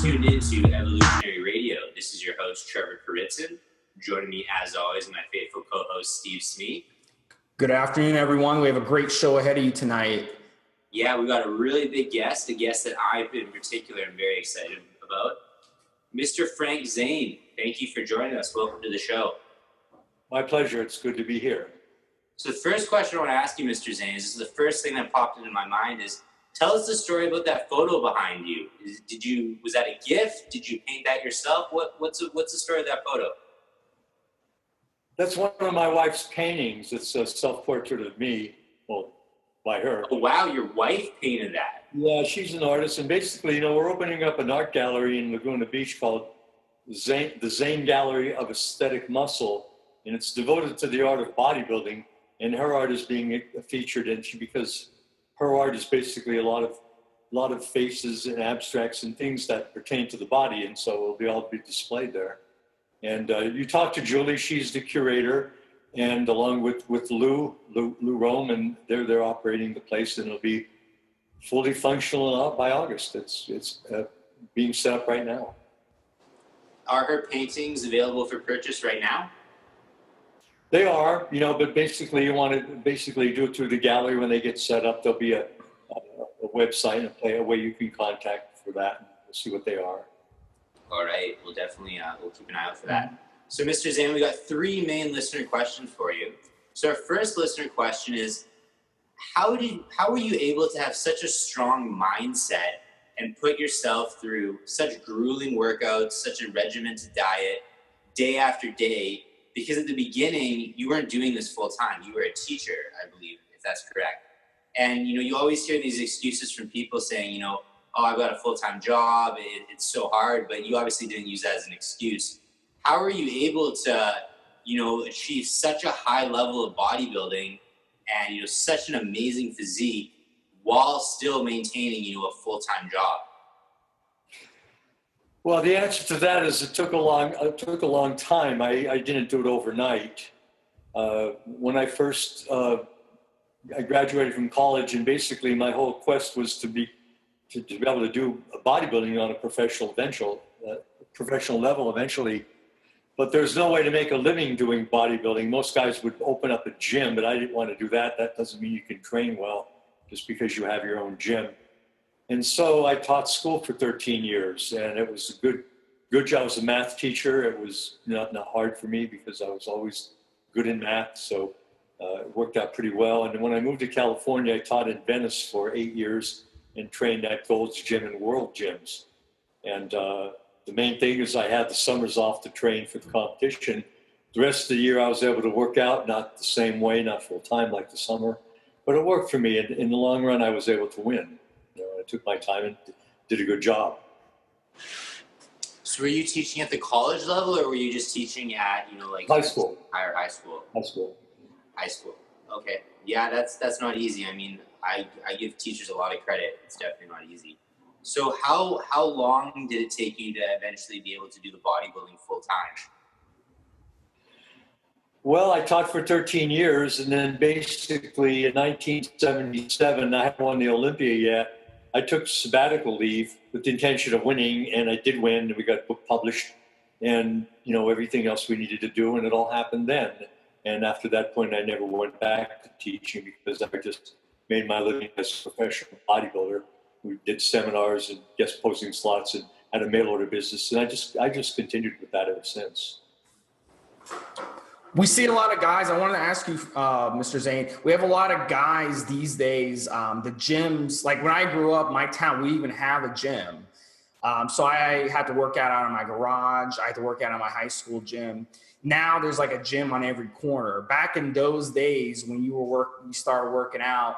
Tuned into Evolutionary Radio. This is your host, Trevor Kouritzin. Joining me, as always, my faithful co-host, Steve Smee. Good afternoon, everyone. We have a great show ahead of you tonight. Yeah, we got a really big guest, a guest that I, in particular, am very excited about. Mr. Frank Zane, thank you for joining us. Welcome to the show. My pleasure. It's good to be here. So the first question I want to ask you, Mr. Zane, is the first thing that popped into my mind is, tell us the story about that photo behind you. Was that a gift? Did you paint that yourself? What's the story of that photo? That's one of my wife's paintings. It's a self-portrait of me, well, by her. Oh, wow, your wife painted that. Yeah, she's an artist. And basically, we're opening up an art gallery in Laguna Beach called the Zane Gallery of Aesthetic Muscle. And it's devoted to the art of bodybuilding. And her art is being featured in because her art is basically a lot of faces and abstracts and things that pertain to the body, and so it'll all be displayed there. And you talk to Julie; she's the curator, and along with Lou Rome, and they're operating the place, and it'll be fully functional by August. It's being set up right now. Are her paintings available for purchase right now? They are, but basically you want to do it through the gallery when they get set up. There'll be a website and a way you can contact for that. We'll see what they are. All right, we'll definitely we'll keep an eye out for that. So, Mr. Zane, we got three main listener questions for you. So, our first listener question is, how were you able to have such a strong mindset and put yourself through such grueling workouts, such a regimented diet, day after day? Because at the beginning, you weren't doing this full time. You were a teacher, I believe, if that's correct. And, you always hear these excuses from people saying, oh, I've got a full-time job. It's so hard. But you obviously didn't use that as an excuse. How are you able to, achieve such a high level of bodybuilding and, such an amazing physique while still maintaining, a full-time job? Well, the answer to that is it took a long time. I didn't do it overnight. When I first I graduated from college, and basically my whole quest was to be able to do bodybuilding on a professional level eventually. But there's no way to make a living doing bodybuilding. Most guys would open up a gym, but I didn't want to do that. That doesn't mean you can train well just because you have your own gym. And so I taught school for 13 years, and it was a good job. I was a math teacher. It was not hard for me because I was always good in math, so it worked out pretty well. And then when I moved to California, I taught in Venice for 8 years and trained at Gold's Gym and World Gyms. And the main thing is I had the summers off to train for the competition. The rest of the year I was able to work out, not the same way, not full time like the summer, but it worked for me. And in the long run, I was able to win. I took my time and did a good job. So were you teaching at the college level, or were you just teaching at, high school? Higher high school. High school. Okay. Yeah, that's not easy. I mean, I give teachers a lot of credit. It's definitely not easy. So how long did it take you to eventually be able to do the bodybuilding full time? Well, I taught for 13 years, and then basically in 1977, I hadn't won the Olympia yet. I took sabbatical leave with the intention of winning, and I did win, and we got book published, and everything else we needed to do, and it all happened then. And after that point, I never went back to teaching because I just made my living as a professional bodybuilder. We did seminars and guest posting slots and had a mail order business, and I just continued with that ever since. We see a lot of guys. I wanted to ask you, Mr. Zane, we have a lot of guys these days, the gyms, like when I grew up, my town, we even have a gym. So I had to work out in my garage. I had to work out in my high school gym. Now there's like a gym on every corner. Back in those days when you started working out,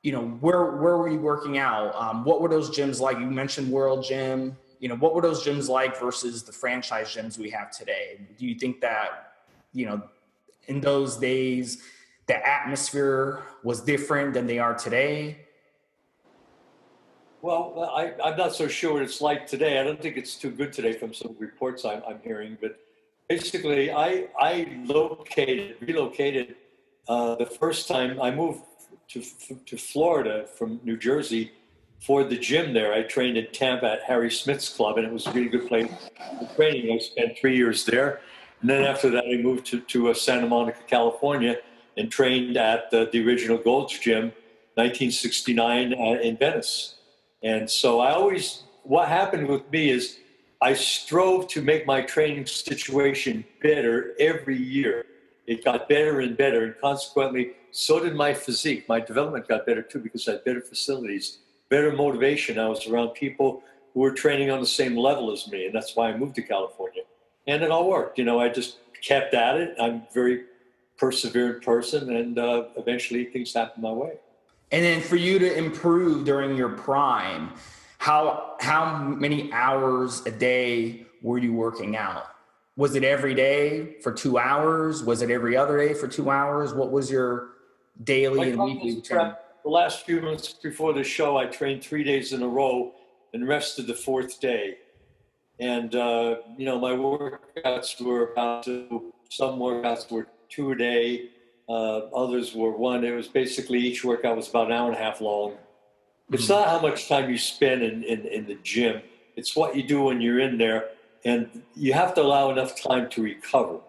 where were you working out? What were those gyms like? You mentioned World Gym. What were those gyms like versus the franchise gyms we have today? Do you think that, in those days, the atmosphere was different than they are today? Well, I'm not so sure what it's like today. I don't think it's too good today from some reports I'm hearing. But basically, I relocated the first time I moved to Florida from New Jersey for the gym there. I trained in Tampa at Harry Smith's club, and it was a really good place for training. I spent 3 years there. And then after that, I moved to Santa Monica, California, and trained at the original Gold's Gym, 1969 in Venice. And so what happened with me is I strove to make my training situation better every year. It got better and better, and consequently, so did my physique. My development got better too because I had better facilities, better motivation. I was around people who were training on the same level as me, and that's why I moved to California. And it all worked. I just kept at it. I'm a very perseverant person, and eventually things happened my way. And then for you to improve during your prime, how many hours a day were you working out? Was it every day for 2 hours? Was it every other day for 2 hours? What was your daily and weekly routine? The last few months before the show, I trained 3 days in a row and rested the fourth day. And, my workouts were some workouts were 2 a day. Others were 1. It was basically each workout was about an hour and a half long. It's not how much time you spend in the gym. It's what you do when you're in there. And you have to allow enough time to recover.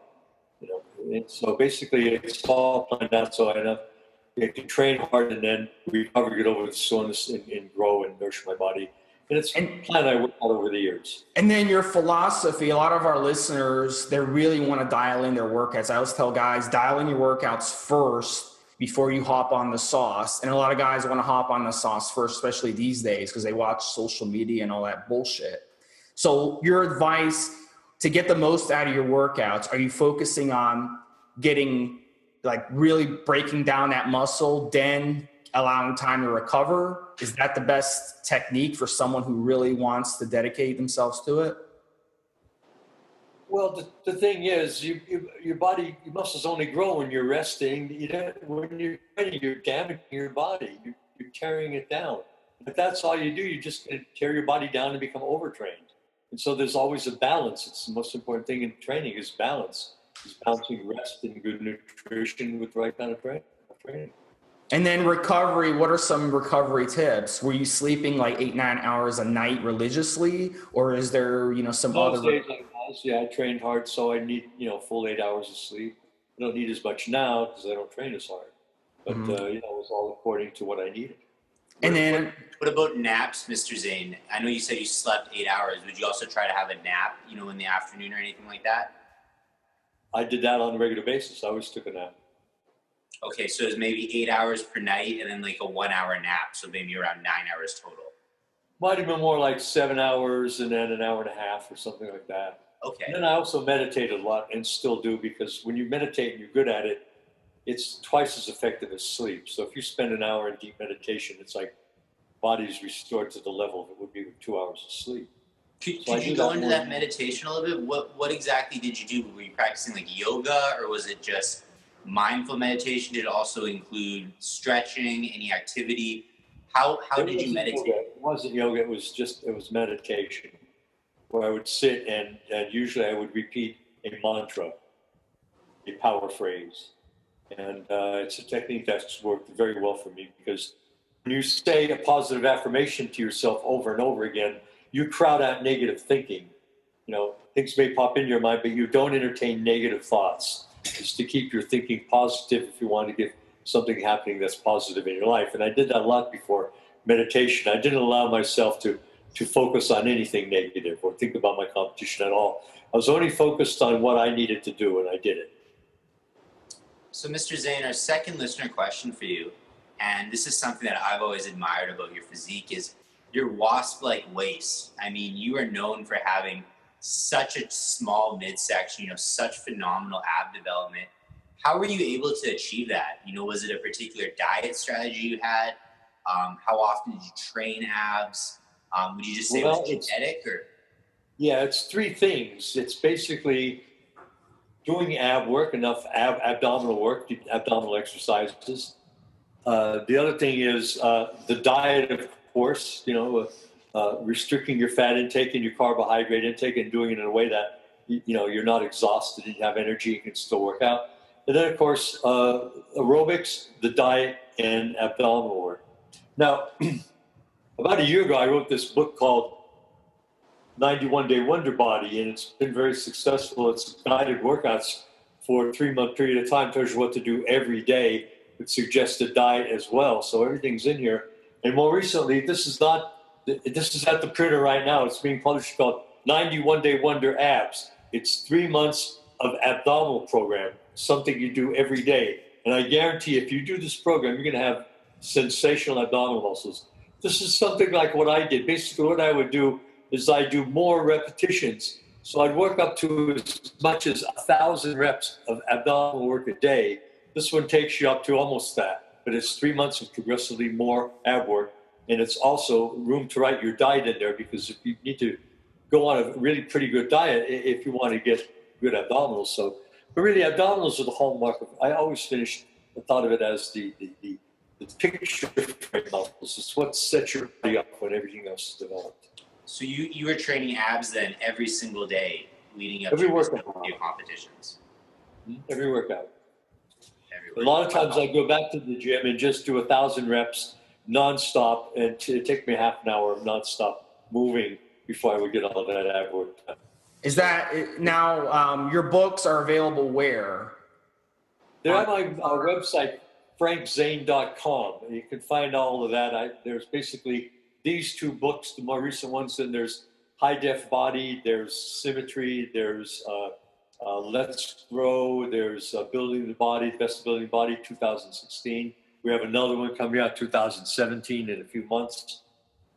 And so basically it's all planned out so I can train hard and then recover, get over the soreness and grow and nourish my body. And it's a plan I worked out over the years. And then your philosophy, a lot of our listeners, they really want to dial in their workouts. I always tell guys, dial in your workouts first before you hop on the sauce. And a lot of guys want to hop on the sauce first, especially these days, because they watch social media and all that bullshit. So your advice to get the most out of your workouts, are you focusing on getting, really breaking down that muscle, then allowing time to recover? Is that the best technique for someone who really wants to dedicate themselves to it? Well, the thing is, your muscles only grow when you're resting. When you're training, you're damaging your body. You're tearing it down. If that's all you do, you're just going to tear your body down and become overtrained. And so there's always a balance. It's the most important thing in training is balance. It's balancing rest and good nutrition with the right kind of training. And then recovery, what are some recovery tips? Were you sleeping 8-9 hours a night religiously? Or is there, some Those other... days I trained hard, so I need, full 8 hours of sleep. I don't need as much now because I don't train as hard. But, it was all according to what I needed. And then... What about naps, Mr. Zane? I know you said you slept 8 hours. Would you also try to have a nap, in the afternoon or anything like that? I did that on a regular basis. I always took a nap. Okay, so it was maybe 8 hours per night and then a 1 hour nap. So maybe around 9 hours total. Might have been more like 7 hours and then an hour and a half or something like that. Okay. And then I also meditated a lot and still do, because when you meditate and you're good at it, it's twice as effective as sleep. So if you spend an hour in deep meditation, it's like body's restored to the level it would be with 2 hours of sleep. Could you go into that meditation a little bit? What exactly did you do? Were you practicing yoga, or was it just mindful meditation? Did it also include stretching, any activity? How did you meditate? It wasn't yoga. It was meditation, where I would sit and usually I would repeat a mantra, a power phrase. And it's a technique that's worked very well for me, because when you say a positive affirmation to yourself over and over again, you crowd out negative thinking. Things may pop in your mind, but you don't entertain negative thoughts. It's to keep your thinking positive if you want to get something happening that's positive in your life. And I did that a lot before meditation. I didn't allow myself to focus on anything negative or think about my competition at all. I was only focused on what I needed to do, and I did it. So, Mr. Zane, our second listener question for you, and this is something that I've always admired about your physique, is your wasp-like waist. I mean, you are known for having such a small midsection, such phenomenal ab development. How were you able to achieve that? Was it a particular diet strategy you had? How often did you train abs? Would you just say it was genetic, or? Yeah, it's 3 things. It's basically doing ab work, enough abdominal work, abdominal exercises. The other thing is the diet, of course, restricting your fat intake and your carbohydrate intake and doing it in a way that, you're not exhausted and you have energy, you can still work out. And then, of course, aerobics, the diet, and abdominal work. Now, about a year ago, I wrote this book called 91 Day Wonder Body, and it's been very successful. It's guided workouts for a 3-month period of time, tells you what to do every day with suggested diet as well. So everything's in here. And more recently, this is at the printer right now. It's being published called 91 Day Wonder Abs. It's 3 months of abdominal program, something you do every day. And I guarantee if you do this program, you're going to have sensational abdominal muscles. This is something like what I did. Basically, what I would do is I do more repetitions. So I'd work up to as much as 1,000 reps of abdominal work a day. This one takes you up to almost that, but it's 3 months of progressively more ab work. And it's also room to write your diet in there, because if you need to go on a really pretty good diet if you want to get good abdominals. So, but really, abdominals are the hallmark of, I always thought of it as the picture frame muscles. It's what sets your body up when everything else is developed. So you were training abs then every single day leading up to your competitions? Every workout. A lot of times I go back to the gym and just do 1,000 reps nonstop, and it take me half an hour of nonstop moving before I would get all that ab work done. Is that now? Your books are available where? They're on my website, frankzane.com. You can find all of that. There's basically these 2 books, the more recent ones. And there's High Def Body, there's Symmetry, there's Let's Grow, there's Building the Body, Best of Building the Body, 2016. We have another one coming out 2017 in a few months.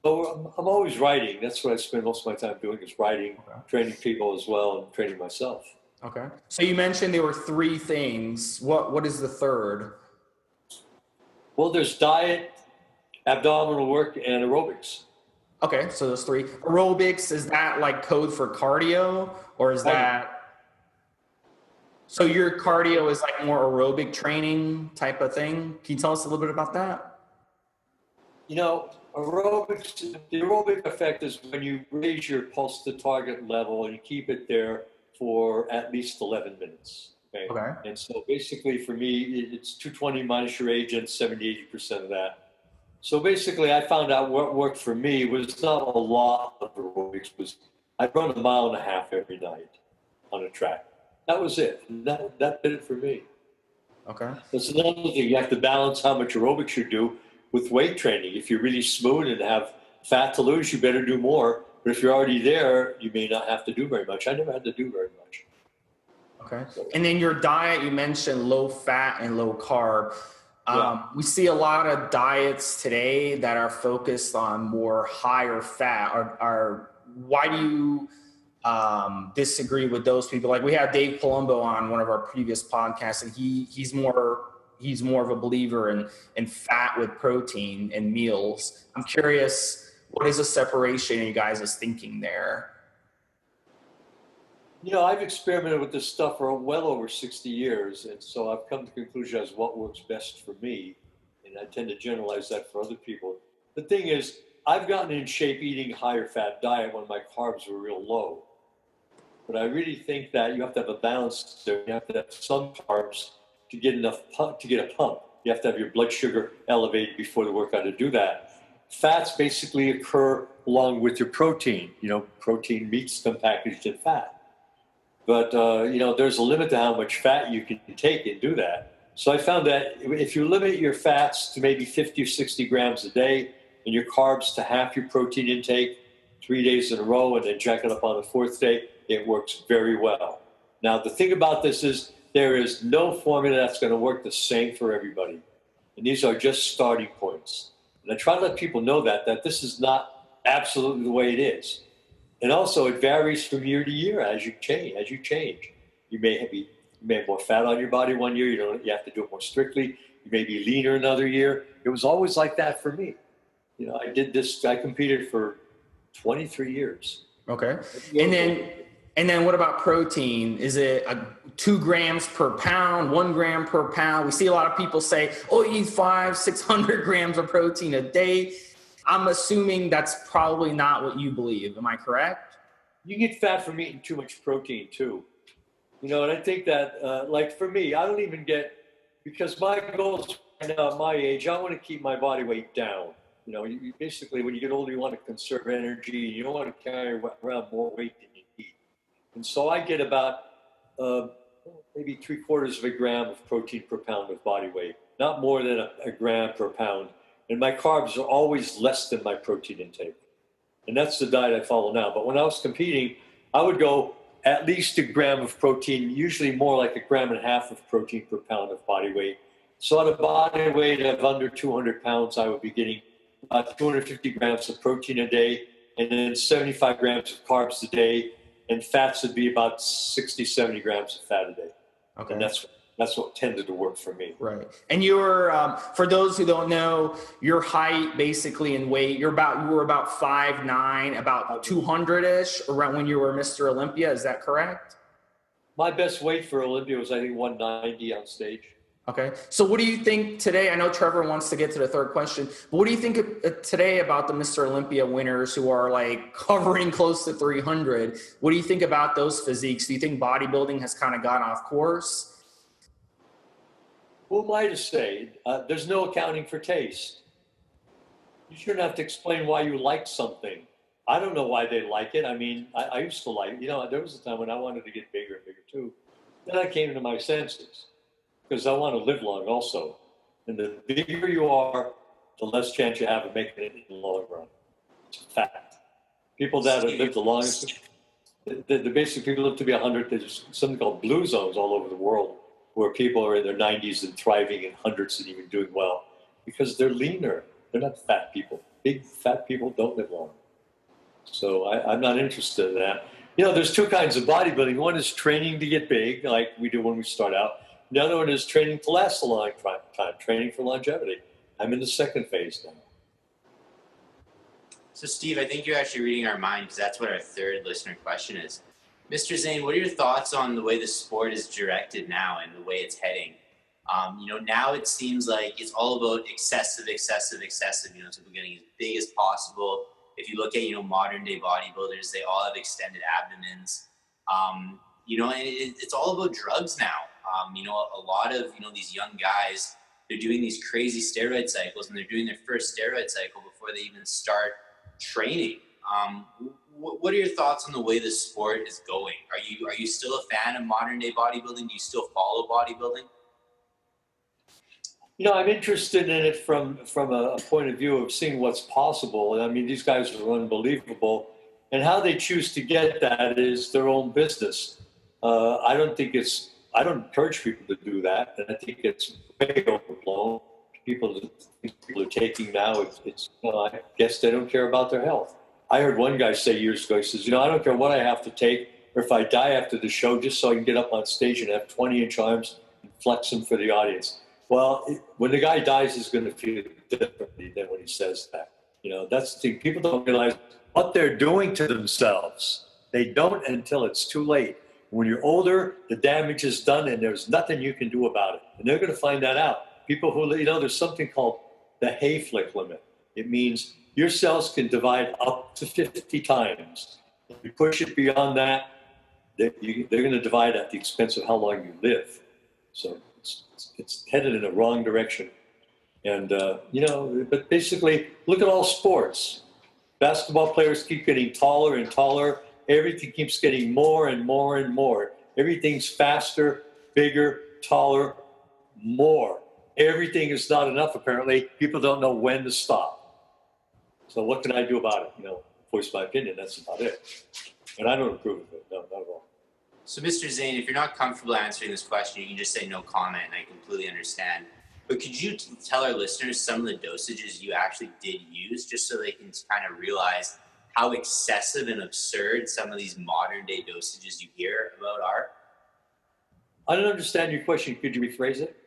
So I'm always writing. That's what I spend most of my time doing, is writing, training people as well, and training myself. Okay. So you mentioned there were 3 things. What is the third? Well, there's diet, abdominal work, and aerobics. Okay, so those 3. Aerobics, is that like code for cardio, or is that... So your cardio is like more aerobic training type of thing? Can you tell us a little bit about that? Aerobics, the aerobic effect is when you raise your pulse to target level and you keep it there for at least 11 minutes. Okay. And so basically for me, it's 220 minus your age and 70-80% of that. So basically I found out what worked for me was not a lot of aerobics. I'd run 1.5 miles every night on a track. That was it. That did it for me. Okay. That's another thing. You have to balance how much aerobics you do with weight training. If you're really smooth and have fat to lose, you better do more. But if you're already there, you may not have to do very much. I never had to do very much. Okay. And then your diet, you mentioned low fat and low carb. We see a lot of diets today that are focused on more higher fat. Why do you disagree with those people? Like we had Dave Palumbo on one of our previous podcasts, and he's more of a believer in fat with protein and meals. I'm curious, what is the separation in you guys' thinking there? I've experimented with this stuff for well over 60 years, and so I've come to the conclusion as what works best for me, and I tend to generalize that for other people. The thing is, I've gotten in shape eating a higher fat diet when my carbs were real low. But I really think that you have to have a balance there. You have to have some carbs to get to get a pump. You have to have your blood sugar elevated before the workout to do that. Fats basically occur along with your protein. Protein meats come packaged in fat. But, there's a limit to how much fat you can take and do that. So I found that if you limit your fats to maybe 50 or 60 grams a day and your carbs to half your protein intake 3 days in a row and then jack it up on the 4th day, it works very well. Now, the thing about this is there is no formula that's going to work the same for everybody. And these are just starting points. And I try to let people know that this is not absolutely the way it is. And also, it varies from year to year as you change. You may have more fat on your body one year. You have to do it more strictly. You may be leaner another year. It was always like that for me. I competed for 23 years. Okay. And And then what about protein? Is it 2 grams per pound, 1 gram per pound? We see a lot of people say, oh, eat 500-600 grams of protein a day. I'm assuming that's probably not what you believe. Am I correct? You get fat from eating too much protein too. You know, and I think that, like for me, I don't even get, because my goals right now at my age, I want to keep my body weight down. You know, you basically, when you get older, you want to conserve energy. You don't want to carry around more weight than you need. And so I get about maybe 3/4 gram of protein per pound of body weight, not more than a gram per pound. And my carbs are always less than my protein intake. And that's the diet I follow now. But when I was competing, I would go at least a gram of protein, usually more like 1.5 grams of protein per pound of body weight. So at a body weight of under 200 pounds, I would be getting about 250 grams of protein a day, and then 75 grams of carbs a day, and fats would be about 60, 70 grams of fat a day. Okay. And that's what tended to work for me. Right. And you're, for those who don't know, your height basically in weight, you were about 5'9", about 200-ish around when you were Mr. Olympia. Is that correct? My best weight for Olympia was, I think, 190 on stage. Okay. So what do you think today? I know Trevor wants to get to the third question, but what do you think today about the Mr. Olympia winners who are like covering close to 300? What do you think about those physiques? Do you think bodybuilding has kind of gone off course? Who am I to say? There's no accounting for taste. You shouldn't have to explain why you like something. I don't know why they like it. I mean, I used to like, you know, there was a time when I wanted to get bigger and bigger too. Then I came to my senses because I want to live long also. And the bigger you are, the less chance you have of making it in the long run. It's a fact. People that have lived the longest, the basic people live to be 100. There's something called blue zones all over the world, where people are in their 90s and thriving in hundreds and even doing well because they're leaner. They're not fat people. Big fat people don't live long. So I'm not interested in that. You know, there's two kinds of bodybuilding. One is training to get big, like we do when we start out. The other one is training to last a long time, training for longevity. I'm in the second phase now. So, Steve, I think you're actually reading our mind because that's what our third listener question is. Mr. Zane, what are your thoughts on the way the sport is directed now and the way it's heading? You know, now it seems like it's all about excessive, you know, so we're getting as big as possible. If you look at, you know, modern day bodybuilders, they all have extended abdomens. You know, and it's all about drugs now. You know, a lot of, you know, these young guys, they're doing these crazy steroid cycles and they're doing their first steroid cycle before they even start training. What are your thoughts on the way the sport is going? Are you still a fan of modern day bodybuilding? Do you still follow bodybuilding? You know, I'm interested in it from a point of view of seeing what's possible. I mean, these guys are unbelievable. And how they choose to get that is their own business. I don't encourage people to do that. And I think it's way overblown. People are taking now, it's you know, I guess they don't care about their health. I heard one guy say years ago, he says, you know, I don't care what I have to take or if I die after the show, just so I can get up on stage and have 20-inch arms and flex them for the audience. Well, when the guy dies, he's going to feel differently than when he says that. You know, that's the thing. People don't realize what they're doing to themselves. They don't until it's too late. When you're older, the damage is done and there's nothing you can do about it. And they're going to find that out. People who, you know, there's something called the Hayflick limit. It means your cells can divide up to 50 times. If you push it beyond that, they're going to divide at the expense of how long you live. So it's headed in the wrong direction. And, you know, but basically, look at all sports. Basketball players keep getting taller and taller. Everything keeps getting more and more and more. Everything's faster, bigger, taller, more. Everything is not enough, apparently. People don't know when to stop. So what can I do about it? You know, voice my opinion, that's about it. And I don't approve of it, no, not at all. So, Mr. Zane, if you're not comfortable answering this question, you can just say no comment, and I completely understand. But could you tell our listeners some of the dosages you actually did use, just so they can kind of realize how excessive and absurd some of these modern day dosages you hear about are? I don't understand your question. Could you rephrase it?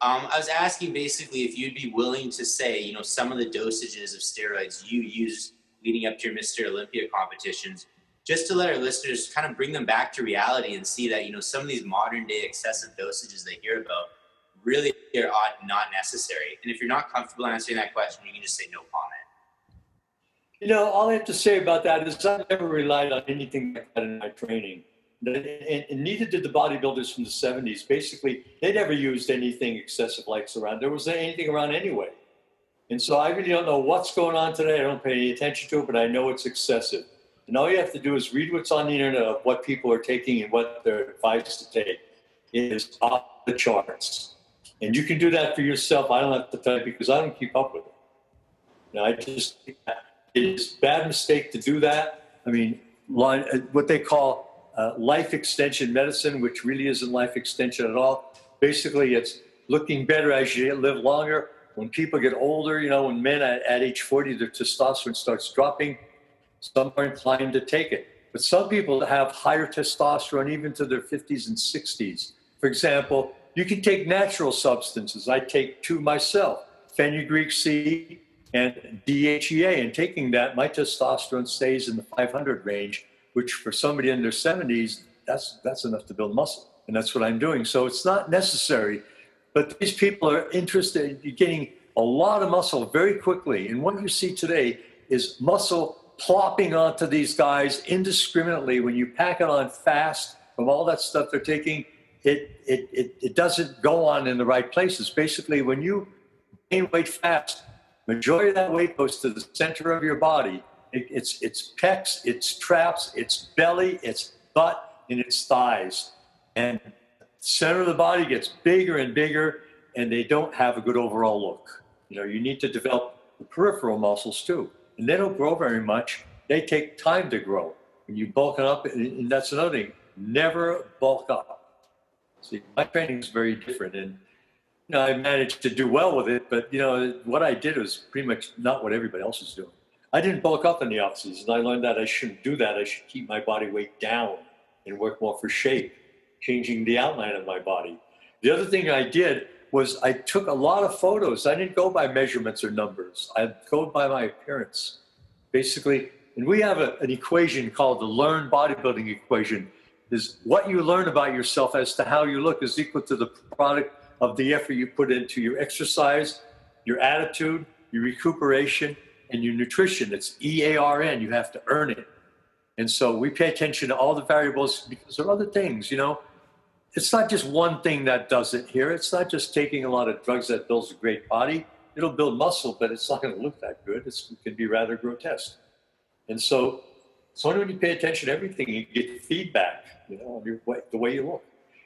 I was asking basically if you'd be willing to say, you know, some of the dosages of steroids you used leading up to your Mr. Olympia competitions, just to let our listeners kind of bring them back to reality and see that, you know, some of these modern day excessive dosages they hear about really are not necessary. And if you're not comfortable answering that question, you can just say no comment. You know, all I have to say about that is I've never relied on anything like that in my training. And neither did the bodybuilders from the 70s. Basically, they never used anything excessive likes around. There wasn't anything around anyway. And so I really don't know what's going on today. I don't pay any attention to it, but I know it's excessive. And all you have to do is read what's on the internet of what people are taking and what they're advised to take. It is off the charts. And you can do that for yourself. I don't have to tell you because I don't keep up with it. Now, I just think that it's a bad mistake to do that. I mean, what they call life extension medicine, which really isn't life extension at all. Basically, it's looking better as you live longer. When people get older, you know, when men at age 40, their testosterone starts dropping, some are inclined to take it. But some people have higher testosterone even to their 50s and 60s. For example, you can take natural substances. I take 2 myself, fenugreek seed and DHEA. And taking that, my testosterone stays in the 500 range, which for somebody in their 70s, that's enough to build muscle. And that's what I'm doing. So it's not necessary, but these people are interested in getting a lot of muscle very quickly. And what you see today is muscle plopping onto these guys indiscriminately. When you pack it on fast from all that stuff they're taking, it doesn't go on in the right places. Basically, when you gain weight fast, majority of that weight goes to the center of your body. It's pecs, it's traps, it's belly, it's butt, and it's thighs. And the center of the body gets bigger and bigger, and they don't have a good overall look. You know, you need to develop the peripheral muscles too. And they don't grow very much. They take time to grow. When you bulk it up, and that's another thing, never bulk up. See, my training is very different. And, you know, I managed to do well with it, but, you know, what I did was pretty much not what everybody else is doing. I didn't bulk up in the off season. I learned that I shouldn't do that. I should keep my body weight down and work more for shape, changing the outline of my body. The other thing I did was I took a lot of photos. I didn't go by measurements or numbers. I go by my appearance, basically. And we have an equation called the learned bodybuilding equation. Is what you learn about yourself as to how you look is equal to the product of the effort you put into your exercise, your attitude, your recuperation, and your nutrition. It's EARN. You have to earn it. And so we pay attention to all the variables because there are other things, you know. It's not just one thing that does it here. It's not just taking a lot of drugs that builds a great body. It'll build muscle, but it's not going to look that good. It can be rather grotesque. And so only when you pay attention to everything, you get feedback, you know, on the way you look.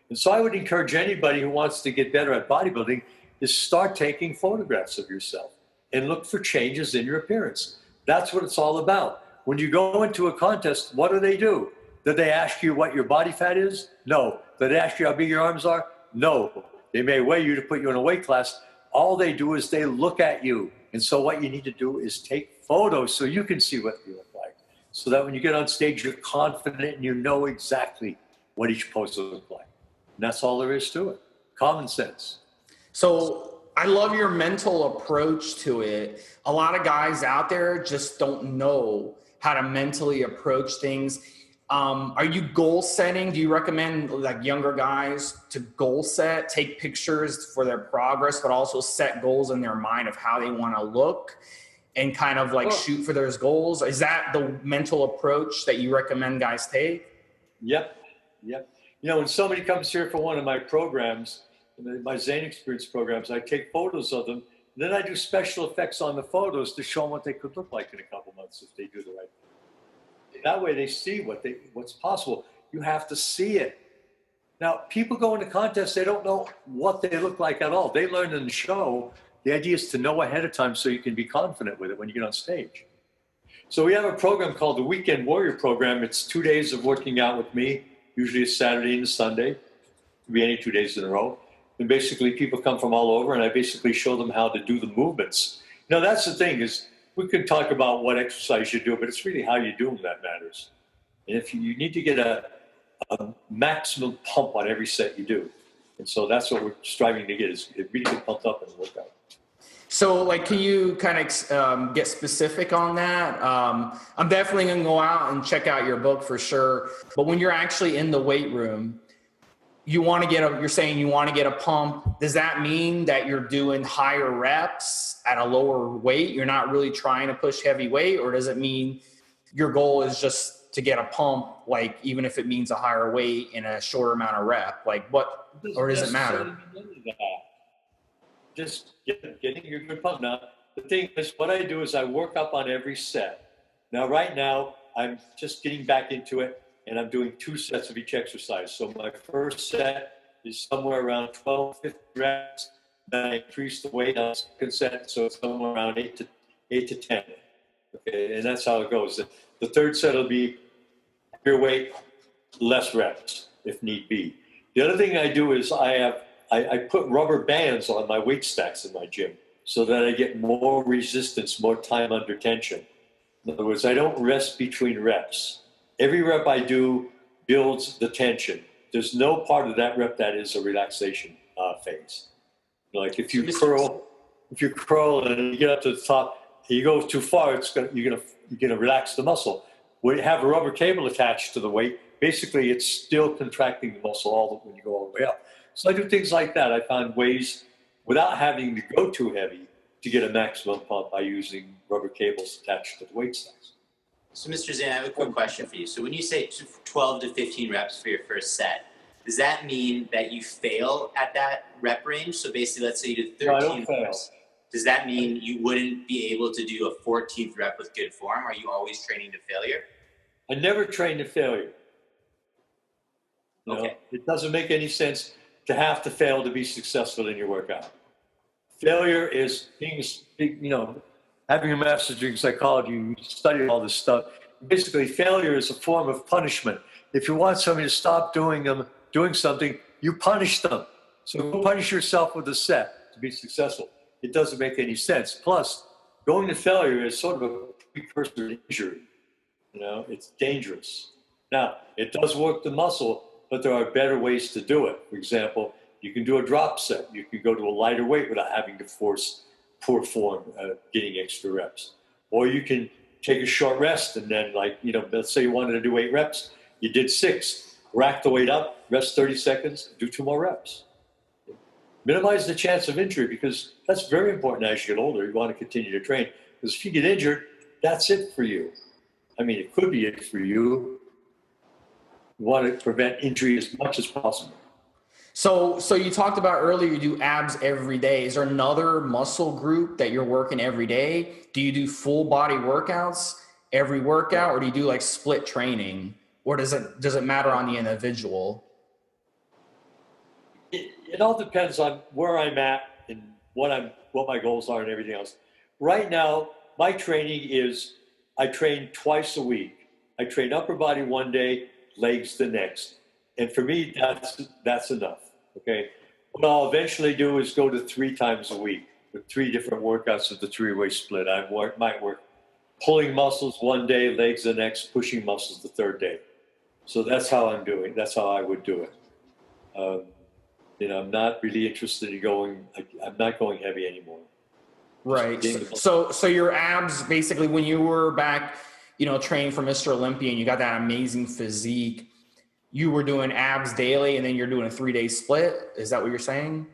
And so I would encourage anybody who wants to get better at bodybuilding is start taking photographs of yourself and look for changes in your appearance. That's what it's all about. When you go into a contest, what do? Do they ask you what your body fat is? No. Do they ask you how big your arms are? No. They may weigh you to put you in a weight class. All they do is they look at you. And so what you need to do is take photos so you can see what you look like. So that when you get on stage, you're confident and you know exactly what each pose will look like. And that's all there is to it. Common sense. So I love your mental approach to it. A lot of guys out there just don't know how to mentally approach things. Are you goal setting? Do you recommend like younger guys to goal set, take pictures for their progress, but also set goals in their mind of how they want to look and kind of like shoot for those goals? Is that the mental approach that you recommend guys take? Yep. You know, when somebody comes here for one of my programs, my Zane experience programs, I take photos of them. And then I do special effects on the photos to show them what they could look like in a couple months if they do the right thing. That way they see what's possible. You have to see it. Now, people go into contests, they don't know what they look like at all. They learn in the show. The idea is to know ahead of time so you can be confident with it when you get on stage. So we have a program called the Weekend Warrior Program. It's 2 days of working out with me, usually a Saturday and a Sunday. It could be any 2 days in a row. And basically people come from all over and I basically show them how to do the movements. Now, that's the thing is, we could talk about what exercise you do, but it's really how you do them that matters. And if you need to get a maximum pump on every set you do. And so that's what we're striving to get is really get pumped up in the workout. So, like, can you kind of get specific on that? I'm definitely going to go out and check out your book for sure. But when you're actually in the weight room, you're saying you want to get a pump. Does that mean that you're doing higher reps at a lower weight? You're not really trying to push heavy weight, or does it mean your goal is just to get a pump, like even if it means a higher weight in a shorter amount of rep? Like what, or does it matter? Just getting your good pump. Now, the thing is, what I do is I work up on every set. Now, right now, I'm just getting back into it, and I'm doing 2 sets of each exercise. So my first set is somewhere around 12, 15 reps. Then I increase the weight on the second set, so it's somewhere around 8 to 10. Okay, and that's how it goes. The third set will be your weight, less reps, if need be. The other thing I do is I put rubber bands on my weight stacks in my gym so that I get more resistance, more time under tension. In other words, I don't rest between reps. Every rep I do builds the tension. There's no part of that rep that is a relaxation phase. Like if you curl and you get up to the top, you go too far, you're gonna relax the muscle. When you have a rubber cable attached to the weight, basically it's still contracting the muscle when you go all the way up. So I do things like that. I found ways, without having to go too heavy, to get a maximum pump by using rubber cables attached to the weight stacks. So, Mr. Zane, I have a quick question for you. So when you say 12 to 15 reps for your first set, does that mean that you fail at that rep range? So basically, let's say you did 13 No, I don't reps. fail. Does that mean you wouldn't be able to do a 14th rep with good form? Are you always training to failure? I never train to failure. Okay. It doesn't make any sense to have to fail to be successful in your workout. Failure is having a master's degree in psychology, you study all this stuff. Basically, failure is a form of punishment. If you want somebody to stop doing something, you punish them. So go punish yourself with a set to be successful. It doesn't make any sense. Plus, going to failure is sort of a precursor to injury. It's dangerous. Now, it does work the muscle, but there are better ways to do it. For example, you can do a drop set. You can go to a lighter weight without having to force poor form, getting extra reps. Or you can take a short rest and then, let's say you wanted to do 8 reps. You did 6, rack the weight up, rest 30 seconds, do 2 more reps. Minimize the chance of injury, because that's very important as you get older. You want to continue to train, because if you get injured, that's it for you. I mean, it could be it for you. You want to prevent injury as much as possible. So you talked about earlier, you do abs every day. Is there another muscle group that you're working every day? Do you do full body workouts every workout, or do you do like split training, or does it matter on the individual? It all depends on where I'm at and what my goals are and everything else. Right now, my training is I train twice a week. I train upper body one day, legs the next. And for me, that's enough, okay? What I'll eventually do is go to 3 times a week with 3 different workouts of the 3-way split. I might work pulling muscles one day, legs the next, pushing muscles the third day. So that's how I'm doing. That's how I would do it. I'm not really interested in I'm not going heavy anymore. Right. So your abs, basically, when you were back, training for Mr. Olympia and you got that amazing physique, you were doing abs daily and then you're doing a 3-day split. Is that what you're saying?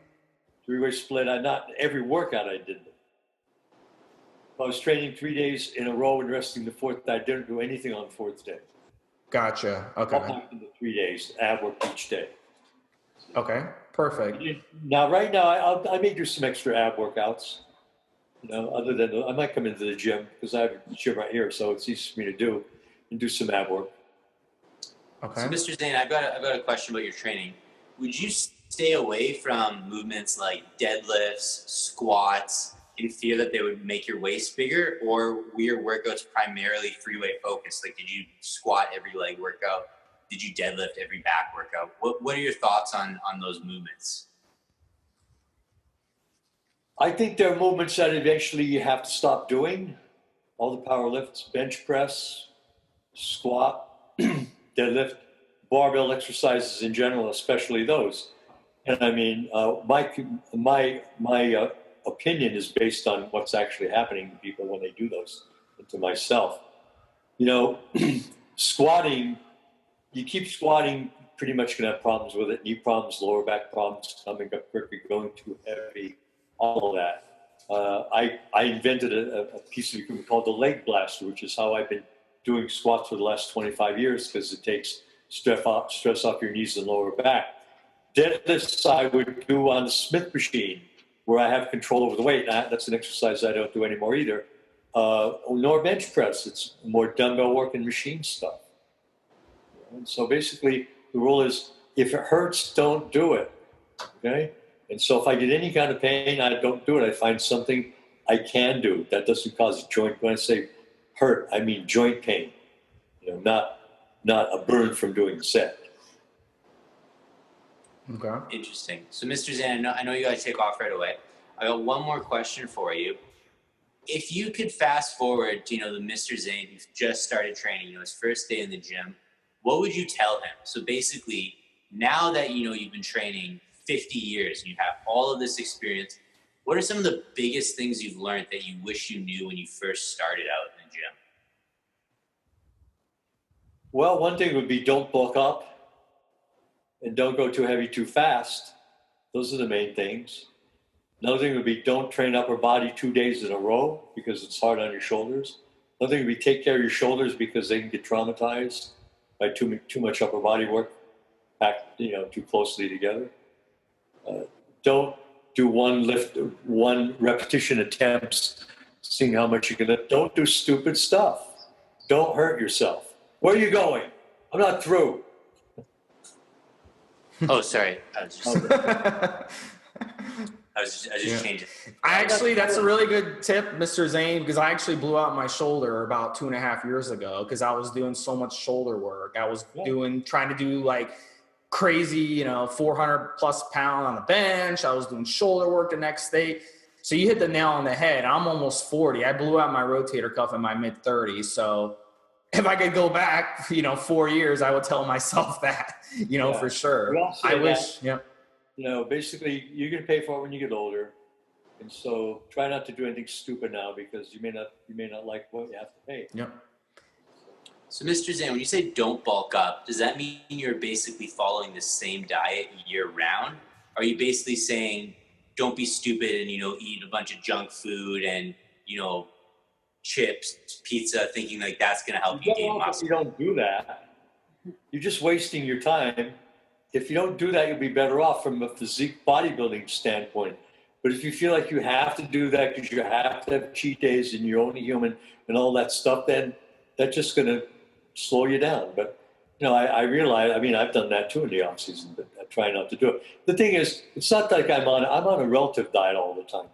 3-way split. Not every workout I did. If I was training 3 days in a row and resting the 4th, I didn't do anything on the 4th day. Gotcha. Okay. All happened to 3 days, ab work each day. Okay. Perfect. Now, right now, I may do some extra ab workouts. Other than I might come into the gym because I have a gym right here, so it's easy for me to do and do some ab work. Okay. So, Mr. Zane, I've got a question about your training. Would you stay away from movements like deadlifts, squats, in fear that they would make your waist bigger, or were your workouts primarily 3-way focused? Like, did you squat every leg workout? Did you deadlift every back workout? What are your thoughts on those movements? I think there are movements that eventually you have to stop doing. All the power lifts, bench press, squat, deadlift, barbell exercises in general, especially those. And I mean, my opinion is based on what's actually happening to people when they do those, and to myself. You know, squatting, you keep squatting, pretty much going to have problems with it. Knee problems, lower back problems, coming up quickly, going too heavy, all of that. I invented a piece of equipment called the leg blaster, which is how I've been doing squats for the last 25 years, because it takes stress off your knees and lower back. Deadlifts I would do on the Smith machine, where I have control over the weight. That's an exercise I don't do anymore either. Nor bench press. It's more dumbbell work and machine stuff. And so basically, the rule is, if it hurts, don't do it. Okay? And so if I get any kind of pain, I don't do it. I find something I can do that doesn't cause a joint. When I say hurt, I mean joint pain. You know, not a burn from doing the set. Okay. Interesting. So, Mr. Zane, I know you got to take off right away. I got one more question for you. If you could fast forward to, the Mr. Zane who just started training, his first day in the gym, what would you tell him? So basically, now that you've been training 50 years and you have all of this experience, what are some of the biggest things you've learned that you wish you knew when you first started out in the gym? Well, one thing would be, don't bulk up and don't go too heavy too fast. Those are the main things. Another thing would be, don't train upper body 2 days in a row because it's hard on your shoulders. Another thing would be, take care of your shoulders because they can get traumatized by too much upper body work packed, too closely together. Don't do one repetition attempts, seeing how much you can. Don't do stupid stuff. Don't hurt yourself. Where are you going? I'm not through. Oh, sorry. I was just changing. That's a really good tip, Mr. Zane, because I actually blew out my shoulder about 2.5 years ago because I was doing so much shoulder work. I was trying to do like crazy, 400 plus pound on the bench. I was doing shoulder work the next day. So you hit the nail on the head. I'm almost 40. I blew out my rotator cuff in my mid 30s. So if I could go back, 4 years, I would tell myself that, for sure. I wish, basically you're going to pay for it when you get older. And so try not to do anything stupid now, because you may not like what you have to pay. Yep. So Mr. Zane, when you say don't bulk up, does that mean you're basically following the same diet year round? Are you basically saying don't be stupid and, eat a bunch of junk food and, chips, pizza, thinking like that's going to help you gain muscle? If you don't do that, you're just wasting your time. If you don't do that, you'll be better off from a physique bodybuilding standpoint. But if you feel like you have to do that because you have to have cheat days and you're only human and all that stuff, then that's just going to slow you down. But, I realize, I've done that too in the off season, but I try not to do it. The thing is, it's not like I'm on a relative diet all the time.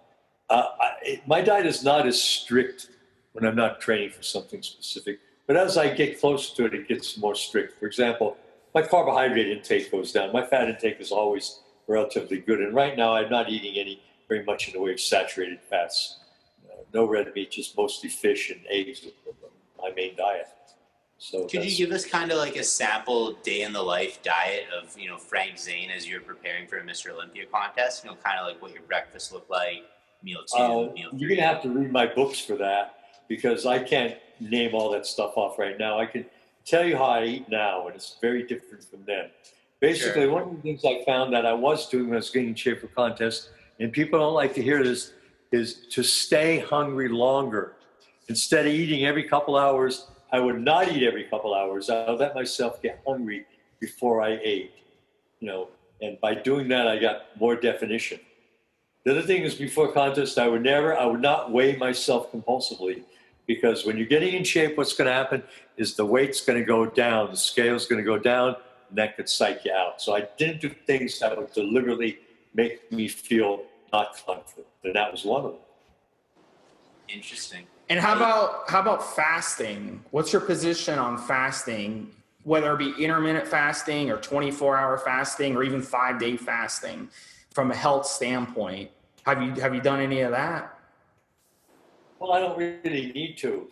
My diet is not as strict when I'm not training for something specific. But as I get closer to it, it gets more strict. For example, my carbohydrate intake goes down. My fat intake is always relatively good. And right now, I'm not eating very much in the way of saturated fats. No red meat, just mostly fish and eggs, my main diet. So could you give us kind of like a sample day in the life diet of, Frank Zane as you're preparing for a Mr. Olympia contest? Kind of like what your breakfast looked like, meal 2, meal 3. You're going to have to read my books for that, because I can't name all that stuff off right now. I can tell you how I eat now, and it's very different from then. Basically, One of the things I found that I was doing when I was getting in shape for contests, and people don't like to hear this, is to stay hungry longer. Instead of eating every couple hours, I would not eat every couple hours. I would let myself get hungry before I ate, and by doing that, I got more definition. The other thing is, before contest, I would not weigh myself compulsively, because when you're getting in shape, what's going to happen is the weight's going to go down, the scale's going to go down, and that could psych you out. So I didn't do things that would deliberately make me feel not confident, and that was one of them. Interesting. And how about fasting? What's your position on fasting, whether it be intermittent fasting or 24-hour fasting or even 5-day fasting from a health standpoint? Have you done any of that? Well, I don't really need to.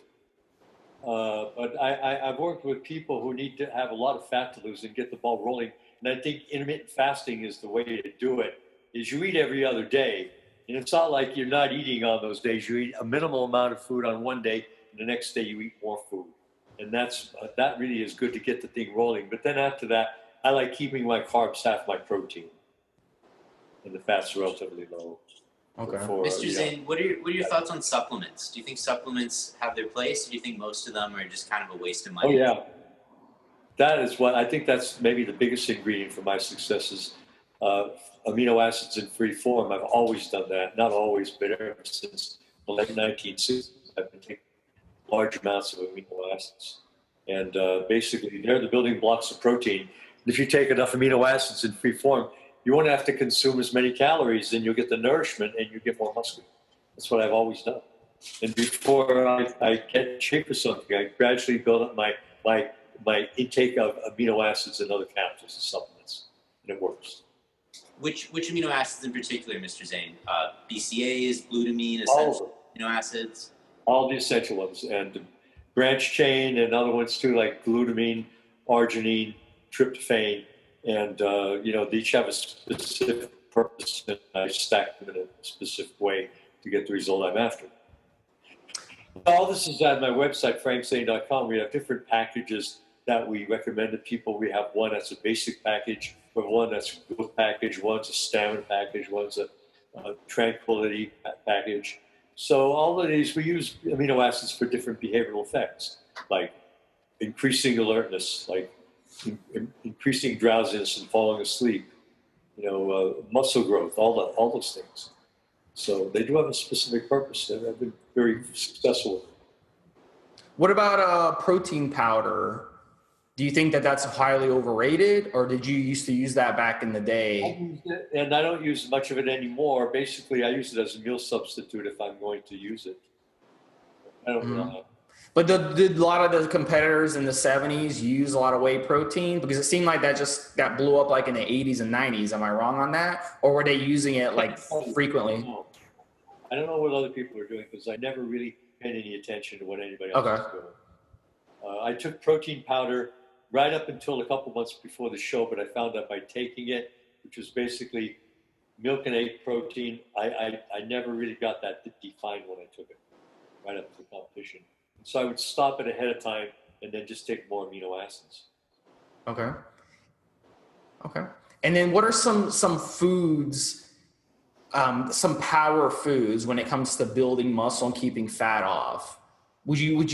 But I've worked with people who need to have a lot of fat to lose and get the ball rolling. And I think intermittent fasting is the way to do it. Is you eat every other day, And it's not like you're not eating on those days. You eat a minimal amount of food on one day, and the next day you eat more food. And that really is good to get the thing rolling. But then after that, I like keeping my carbs half my protein, and the fat's relatively low. Okay. Mr. Zane, what are your thoughts on supplements? Do you think supplements have their place, or do you think most of them are just kind of a waste of money? Oh yeah, that is what I think. That's maybe the biggest ingredient for my successes. Amino acids in free form. I've always done that. Not always, but ever since the late 1960s, I've been taking large amounts of amino acids. And basically, they're the building blocks of protein. And if you take enough amino acids in free form, you won't have to consume as many calories, and you'll get the nourishment, and you get more muscle. That's what I've always done. And before I get in shape for something, I gradually build up my intake of amino acids and other capsules and supplements, and it works. Which amino acids in particular, Mr. Zane? BCAAs, glutamine, essential amino acids? All the essential ones, and branch chain and other ones too, like glutamine, arginine, tryptophan, and they each have a specific purpose, and I stack them in a specific way to get the result I'm after. All this is at my website, frankzane.com. We have different packages that we recommend to people. We have one that's a basic package, we have one that's a growth package, one's a stamina package, one's a tranquility package. So all of these, we use amino acids for different behavioral effects, like increasing alertness, like increasing drowsiness and falling asleep, muscle growth, all those things. So they do have a specific purpose, and I've been very successful with it. What about protein powder? Do you think that that's highly overrated, or did you used to use that back in the day? I used it, and I don't use much of it anymore. Basically, I use it as a meal substitute if I'm going to use it. I don't know. But did a lot of the competitors in the 70s use a lot of whey protein? Because it seemed like that blew up like in the 80s and 90s. Am I wrong on that? Or were they using it like frequently? No. I don't know what other people are doing, because I never really paid any attention to what anybody else was doing. I took protein powder right up until a couple months before the show, but I found out by taking it, which was basically milk and egg protein, I never really got that defined when I took it, right up to the competition. So I would stop it ahead of time and then just take more amino acids. Okay. And then what are some foods, some power foods when it comes to building muscle and keeping fat off? Would you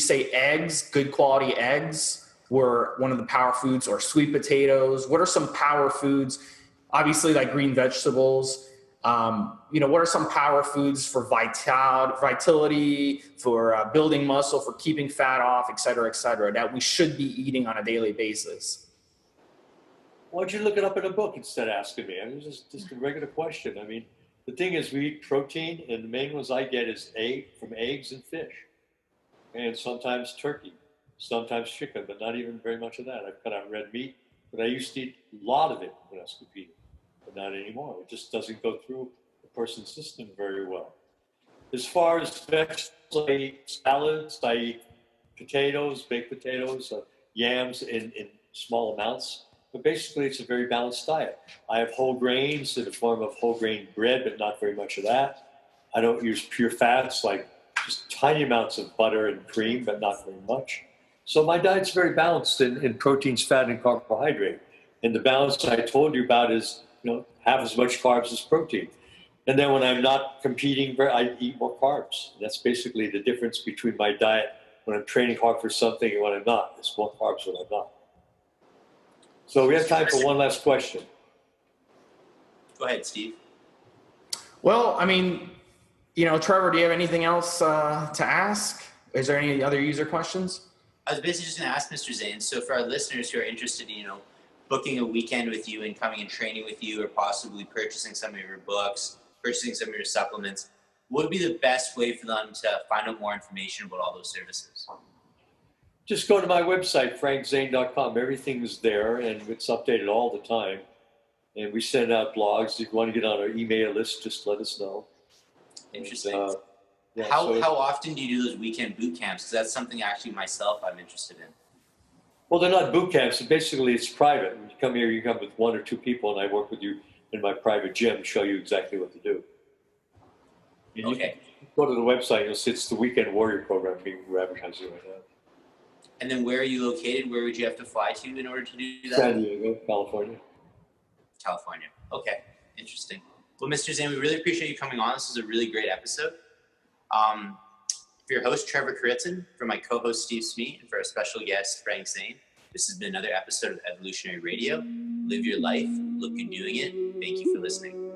say eggs, good quality eggs, were one of the power foods, or sweet potatoes? What are some power foods? Obviously, like green vegetables. What are some power foods for vitality, for building muscle, for keeping fat off, et cetera, that we should be eating on a daily basis? Why don't you look it up in a book instead of asking me? I mean, it's just a regular question. I mean, the thing is, we eat protein, and the main ones I get is from eggs and fish, and sometimes turkey, sometimes chicken, but not even very much of that. I've cut out red meat, but I used to eat a lot of it when I was competing, but not anymore. It just doesn't go through the person's system very well. As far as vegetables, I eat salads, I eat potatoes, baked potatoes, yams in small amounts. But basically, it's a very balanced diet. I have whole grains in the form of whole grain bread, but not very much of that. I don't use pure fats, like just tiny amounts of butter and cream, but not very much. So my diet's very balanced in proteins, fat, and carbohydrate. And the balance I told you about is, have as much carbs as protein. And then when I'm not competing, I eat more carbs. And that's basically the difference between my diet when I'm training hard for something and when I'm not. It's more carbs when I'm not. So we have time for one last question. Go ahead, Steve. Well, I mean, Trevor, do you have anything else to ask? Is there any other user questions? I was basically just going to ask Mr. Zane. So for our listeners who are interested in, booking a weekend with you and coming and training with you, or possibly purchasing some of your books, purchasing some of your supplements, what would be the best way for them to find out more information about all those services? Just go to my website, frankzane.com. Everything's there, and it's updated all the time. And we send out blogs. If you want to get on our email list, just let us know. Interesting. And, how often do you do those weekend boot camps? Because that's something actually myself I'm interested in. Well, they're not boot camps. So basically, it's private. When you come here, you come with one or two people, and I work with you in my private gym, show you exactly what to do. Okay. Go to the website, you'll see it's the Weekend Warrior program we're advertising right now. And then where are you located? Where would you have to fly to in order to do that? San Diego, California. California. Okay, interesting. Well, Mr. Zane, we really appreciate you coming on. This is a really great episode. For your host, Trevor Kouritzin, for my co-host, Steve Smee, and for our special guest, Frank Zane, this has been another episode of Evolutionary Radio. Live your life. Look good doing it. Thank you for listening.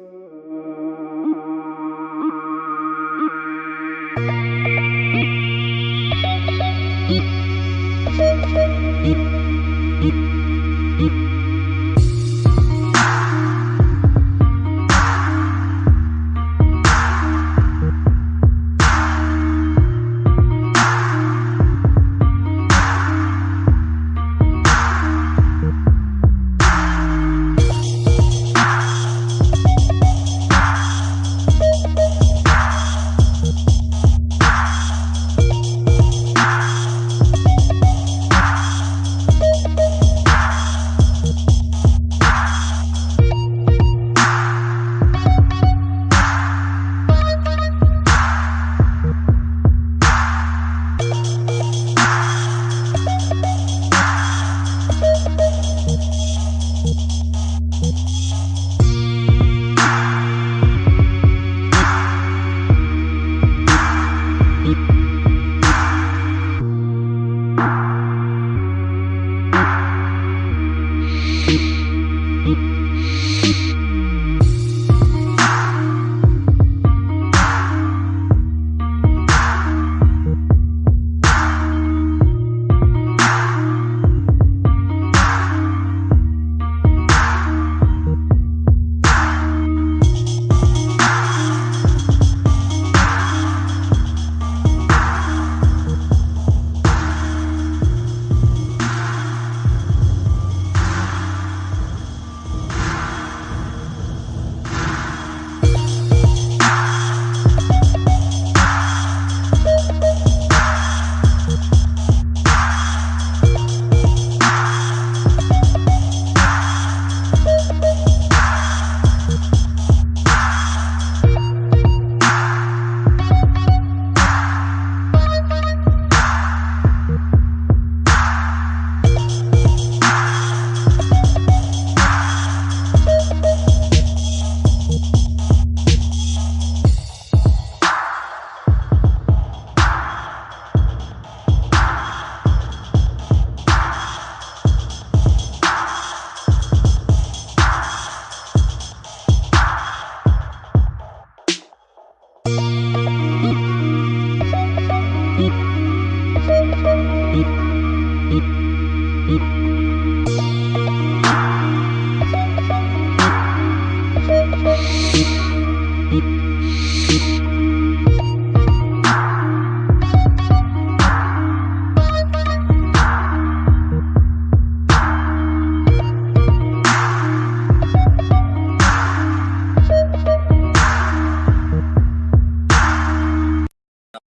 you